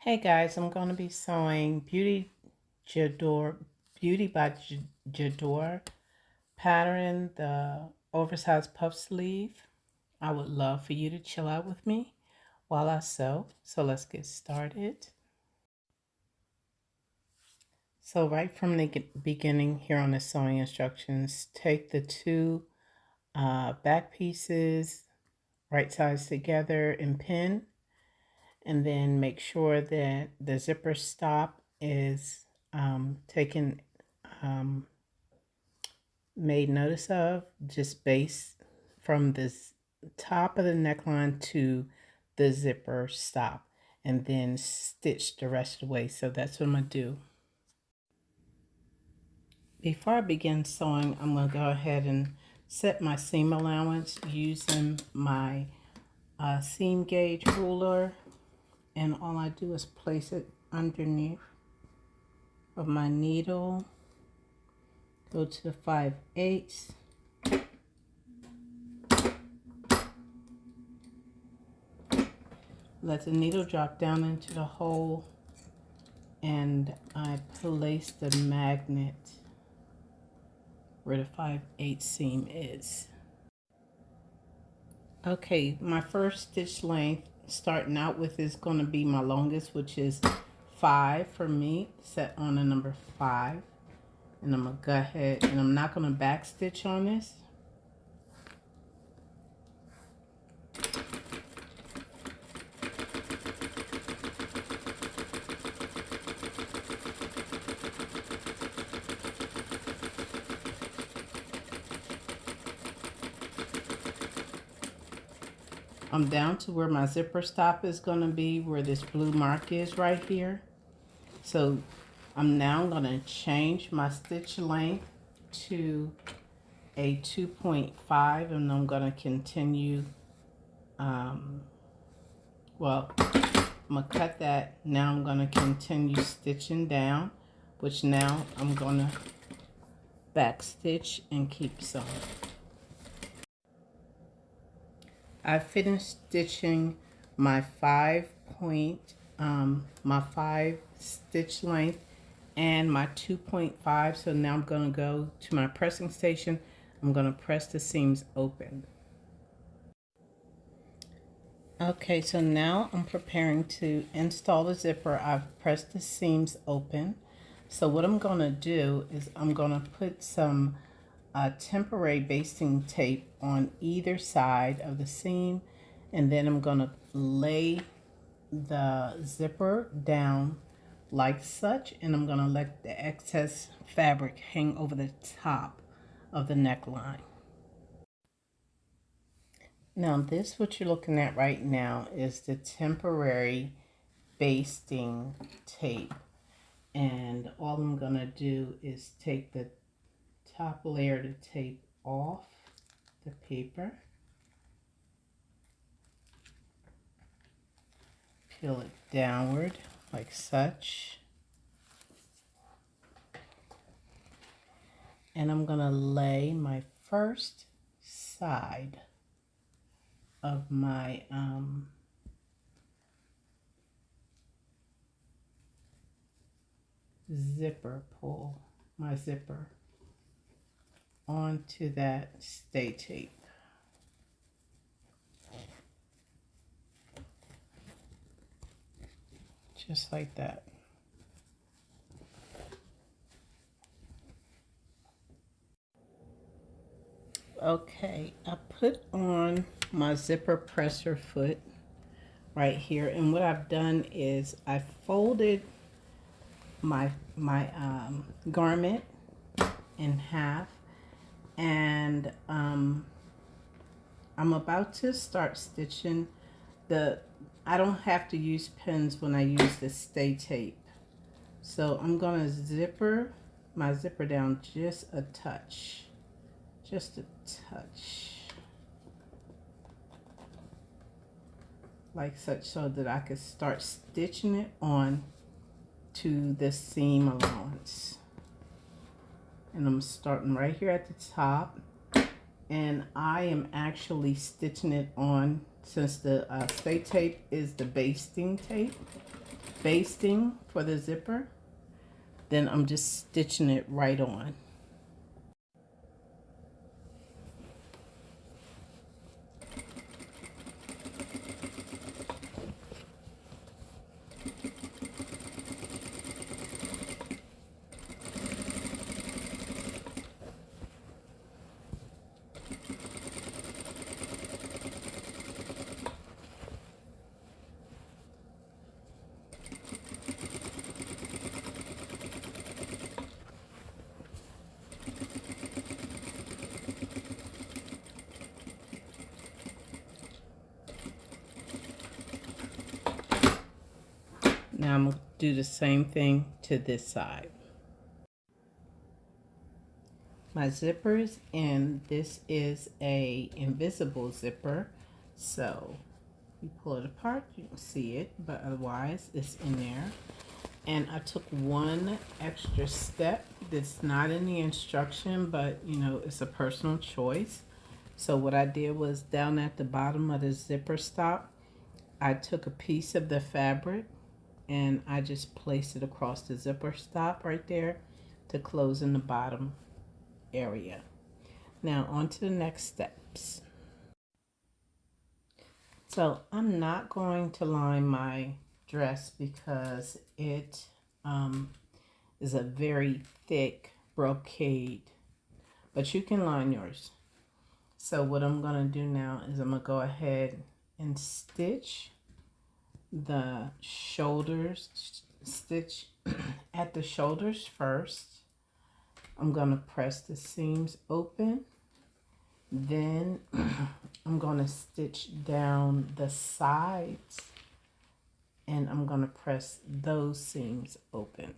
Hey guys, I'm going to be sewing Jador, Beauty by Jador pattern, the oversized puff sleeve. I would love for you to chill out with me while I sew. So let's get started. So right from the beginning here on the sewing instructions, take the two back pieces, right sides together and pin. And then make sure that the zipper stop is taken made notice of, just base from this top of the neckline to the zipper stop, and then stitch the rest of the way. So that's what I'm going to do. Before I begin sewing, I'm going to go ahead and set my seam allowance using my seam gauge ruler, and all I do is place it underneath of my needle, go to the 5/8, let the needle drop down into the hole, and I place the magnet where the 5/8 seam is. Okay, my first stitch length starting out with is going to be my longest, which is 5 for me, set on the number 5. And I'm going to go ahead, and I'm not going to back stitch on this. I'm down to where my zipper stop is going to be, where this blue mark is right here. So I'm now going to change my stitch length to a 2.5, and I'm going to continue, I'm going to cut that. Now I'm going to continue stitching down, which now I'm going to back stitch and keep sewing. I finished stitching my 5 stitch length and my 2.5. So now I'm going to go to my pressing station. I'm going to press the seams open. Okay, so now I'm preparing to install the zipper. I've pressed the seams open. So what I'm going to do is I'm going to put some temporary basting tape on either side of the seam, and then I'm going to lay the zipper down like such, and I'm going to let the excess fabric hang over the top of the neckline. Now this, what you're looking at right now, is the temporary basting tape, and all I'm going to do is take the top layer of the tape off the paper, peel it downward like such, and I'm going to lay my first side of my zipper, pull my zipper onto that stay tape. Just like that. Okay, I put on my zipper presser foot right here, and what I've done is I folded my garment in half, and I'm about to start stitching. I don't have to use pins when I use the stay tape, so I'm gonna zipper my zipper down just a touch, like such, so that I could start stitching it on to the seam allowance. And I'm starting right here at the top, and I am actually stitching it on, since the stay tape is the basting tape. basting for the zipper, then I'm just stitching it right on. Now I'm going to do the same thing to this side. My zippers, and this is a invisible zipper, so you pull it apart, you can see it, but otherwise it's in there. And I took one extra step that's not in the instruction, but you know, it's a personal choice. So what I did was, down at the bottom of the zipper stop, I took a piece of the fabric and I just placed it across the zipper stop right there to close in the bottom area. Now on to the next steps. So I'm not going to line my dress because it is a very thick brocade, but you can line yours. So what I'm going to do now is I'm going to go ahead and stitch the shoulders, stitch at the shoulders first. I'm going to press the seams open, then I'm going to stitch down the sides and I'm going to press those seams open.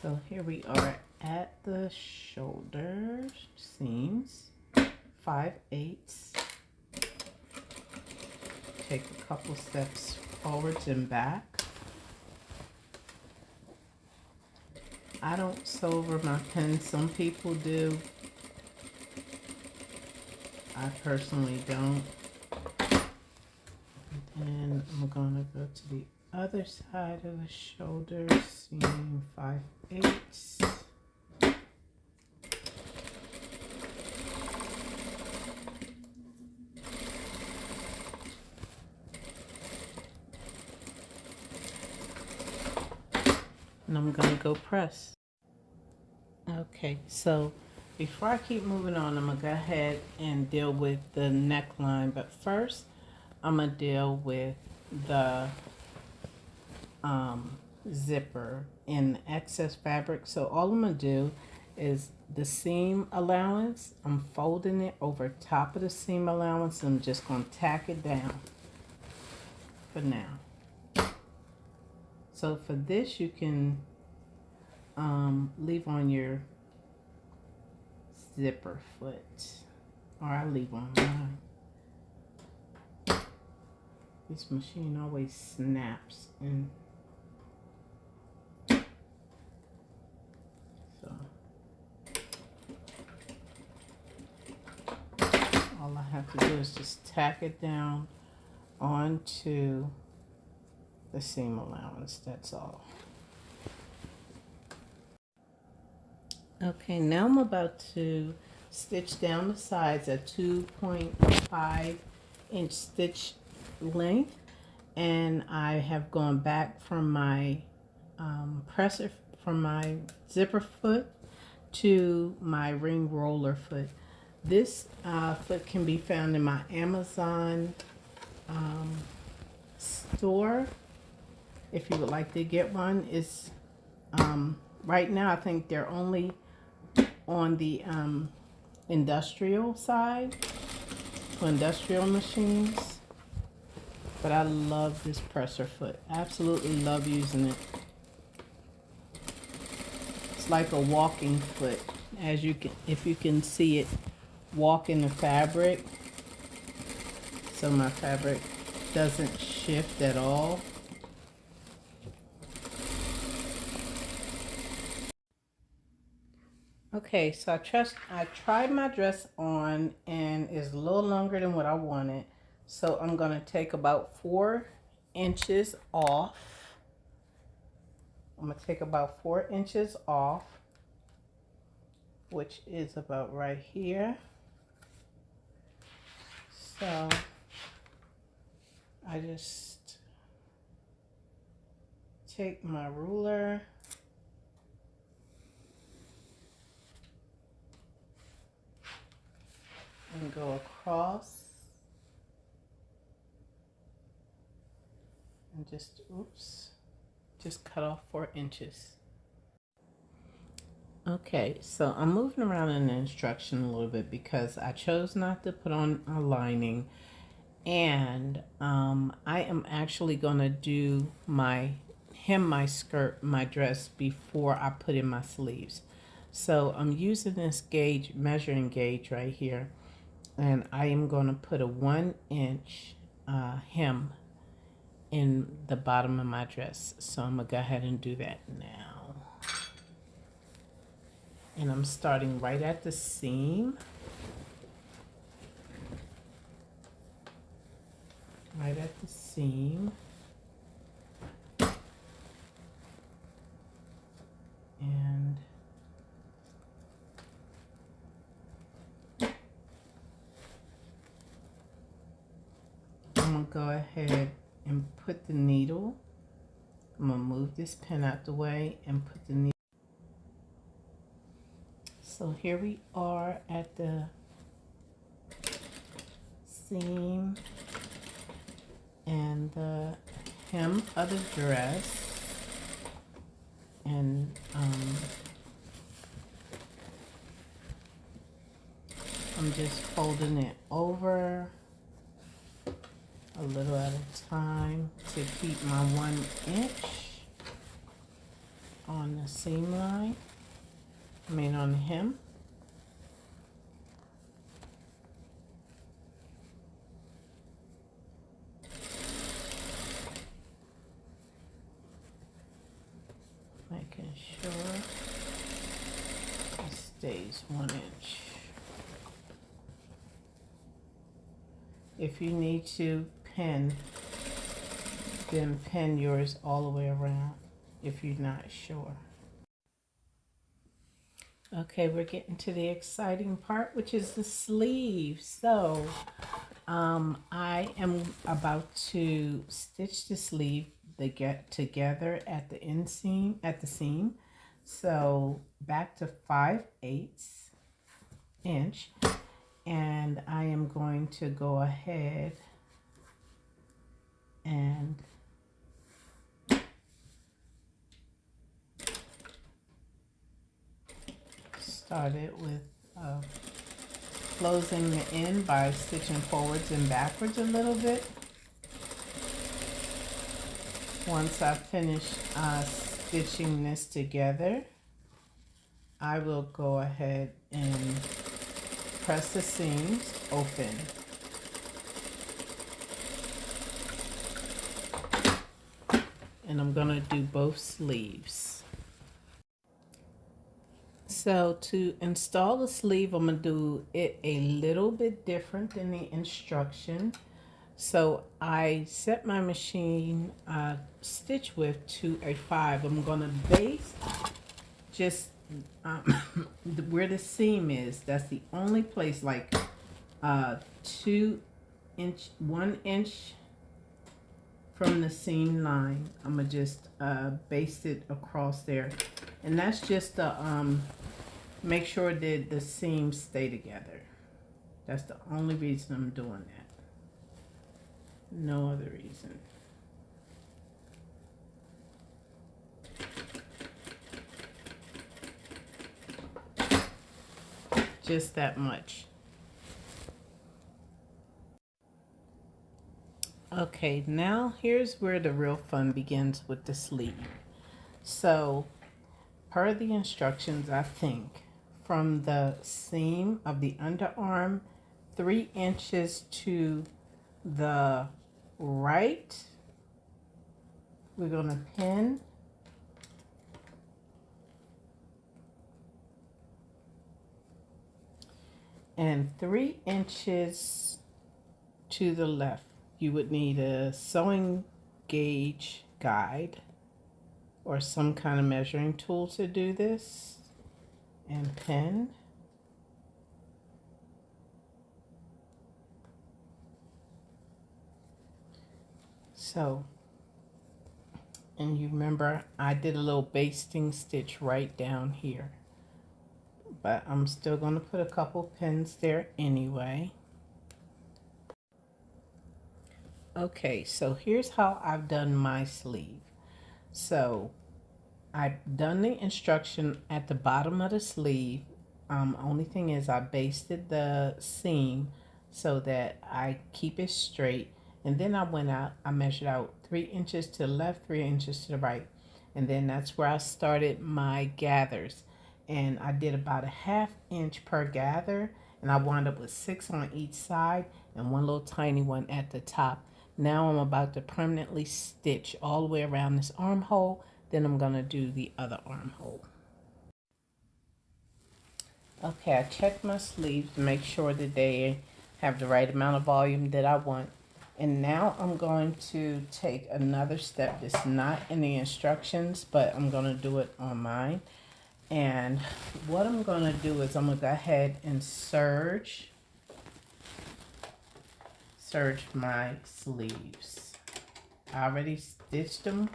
So here we are at the shoulder seams, 5/8. Take a couple steps forwards and back. I don't sew over my pen. Some people do. I personally don't. And I'm going to go to the other side of the shoulder, seam 5/8. And I'm going to go press. Okay, so before I keep moving on, I'm going to go ahead and deal with the neckline. But first, I'm going to deal with the zipper and the excess fabric. So all I'm going to do is the seam allowance. I'm folding it over top of the seam allowance. I'm just going to tack it down for now. So for this, you can leave on your zipper foot, or I leave on mine. This machine always snaps, and so all I have to do is just tack it down onto the seam allowance. That's all. Okay, now I'm about to stitch down the sides at 2.5-inch stitch length, and I have gone back from my presser, from my zipper foot to my ring roller foot. This foot can be found in my Amazon store if you would like to get one. It's right now I think they're only on the industrial side for industrial machines, but I love this presser foot. Absolutely love using it. It's like a walking foot, as you can, if you can see it, walk in the fabric, so my fabric doesn't shift at all. Okay, so I tried my dress on, and it's a little longer than what I wanted. So I'm going to take about 4 inches off. I'm going to take about 4 inches off, which is about right here. So I just take my ruler and go across and just, oops, just cut off 4 inches. Okay, so I'm moving around in the instruction a little bit because I chose not to put on a lining, and I am actually going to do hem my skirt, my dress, before I put in my sleeves. So I'm using this gauge, measuring gauge right here, and I am going to put a 1-inch hem in the bottom of my dress. So I'm going to go ahead and do that now. And I'm starting right at the seam. Right at the seam. And I'm going to go ahead and put the needle. I'm going to move this pin out the way and put the needle. So here we are at the seam and the hem of the dress. And I'm just folding it over a little at a time to keep my 1 inch on the seam line, on the hem. Making sure it stays 1 inch. If you need to pin, then pin yours all the way around if you're not sure. Okay, we're getting to the exciting part, which is the sleeve. So I am about to stitch the sleeve to get together at the seam. So back to 5/8 inch, and I am going to go ahead and start it with closing the end by stitching forwards and backwards a little bit. Once I finish stitching this together, I will go ahead and press the seams open. And I'm going to do both sleeves. So to install the sleeve, I'm going to do it a little bit different than the instruction. So I set my machine stitch width to a 5. I'm going to base just where the seam is. That's the only place, like 1 inch from the seam line. I'm going to just baste it across there. And that's just to make sure that the seams stay together. That's the only reason I'm doing that. No other reason. Just that much. Okay, now here's where the real fun begins with the sleeve. So, per the instructions, I think, from the seam of the underarm, 3 inches to the right, we're going to pin. And 3 inches to the left. You would need a sewing gauge guide or some kind of measuring tool to do this, and pen. So, and you remember I did a little basting stitch right down here, but I'm still going to put a couple pins there anyway. Okay, so here's how I've done my sleeve. So I've done the instruction at the bottom of the sleeve. Only thing is I basted the seam so that I keep it straight. And then I went out, I measured out 3 inches to the left, 3 inches to the right. And then that's where I started my gathers. And I did about a 1/2 inch per gather. And I wound up with 6 on each side and one little tiny one at the top. Now I'm about to permanently stitch all the way around this armhole. Then I'm going to do the other armhole. Okay, I checked my sleeves to make sure that they have the right amount of volume that I want. And now I'm going to take another step that's not in the instructions, but I'm going to do it on mine. And what I'm going to do is I'm going to go ahead and serge my sleeves. I already stitched them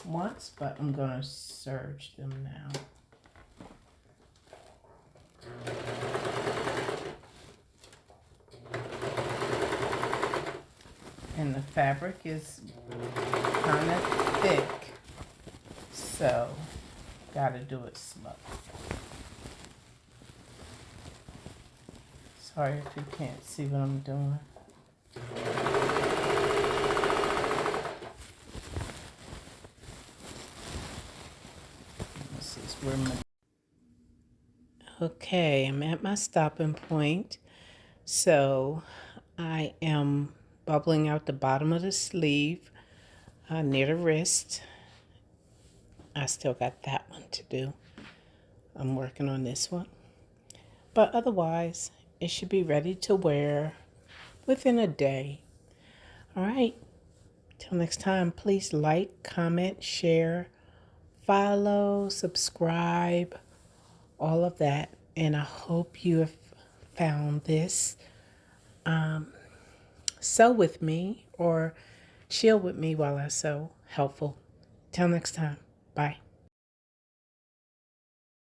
once, but I'm going to serge them now. And the fabric is kind of thick, so gotta do it slow. Sorry if you can't see what I'm doing. This is where my... Okay, I'm at my stopping point. So I am bubbling out the bottom of the sleeve near the wrist. I still got that one to do. I'm working on this one. But otherwise, it should be ready to wear within a day. All right. Till next time, please like, comment, share, follow, subscribe, all of that. And I hope you have found this sew with me or chill with me while I sew helpful. Till next time. Bye.